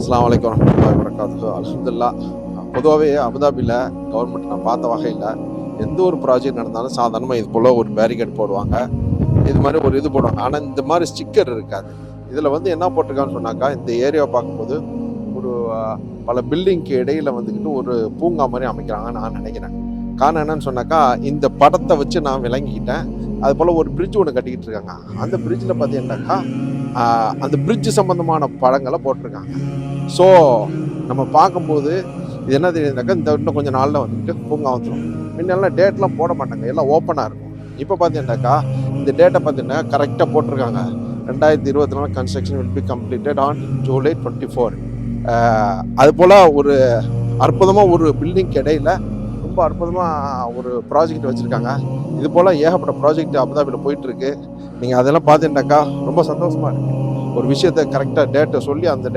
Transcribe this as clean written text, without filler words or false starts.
அஸ்ஸலாமு அலைக்கும் வரஹ்மத்துல்லாஹி வபரகாத்துஹு. அல்ஹம்துலில்லாஹ். பொதுவாகவே அபுதாபியில் கவர்மெண்ட் நான் பார்த்த வகையில் எந்த ஒரு ப்ராஜெக்ட் நடந்தாலும் சாதாரணமாக இது போல் ஒரு பேரிகேட் போடுவாங்க, இது மாதிரி ஒரு இது போடுவாங்க. ஆனால் இந்த மாதிரி ஸ்டிக்கர் இருக்காது. இதில் வந்து என்ன போட்டிருக்கான்னு சொன்னாக்கா, இந்த ஏரியாவை பார்க்கும்போது ஒரு பல பில்டிங்க்கு இடையில் வந்துக்கிட்டு ஒரு பூங்கா மாதிரி அமைக்கிறாங்கன்னு நான் நினைக்கிறேன். காரணம் என்னன்னு சொன்னாக்கா, இந்த படத்தை வச்சு நான் விளங்கிக்கிட்டேன். அது போல் ஒரு பிரிட்ஜ் ஒன்று கட்டிக்கிட்டு இருக்காங்க. அந்த பிரிட்ஜில் பார்த்தீங்கன்னாக்கா அந்த பிரிட்ஜ் சம்மந்தமான படங்களை போட்டிருக்காங்க. ஸோ நம்ம பார்க்கும்போது இது என்ன தெரியுதுனாக்கா, இந்த இன்னும் கொஞ்சம் நாளில் வந்துட்டு பூங்கா வந்துடும். முன்னெல்லாம் டேட்லாம் போட மாட்டாங்க, எல்லாம் ஓப்பனாக இருக்கும். இப்போ பார்த்தீங்கன்னாக்கா இந்த டேட்டை பார்த்தீங்கன்னா கரெக்டாக போட்டிருக்காங்க. 2024 construction will be completed on July 24. அது போல் ஒரு அற்புதமாக ஒரு பில்டிங் இடையில ரொம்ப அற்புதமாக ஒரு ப்ராஜெக்ட் வச்சுருக்காங்க. இது போல் ஏகப்பட்ட ப்ராஜெக்ட் அபுதாபியில் போயிட்டுருக்கு. நீங்கள் அதெல்லாம் பார்த்தீங்கன்னாக்கா ரொம்ப சந்தோஷமாக இருக்குது. ஒரு விஷயத்தை கரெக்டாக டேட்டை சொல்லி அந்த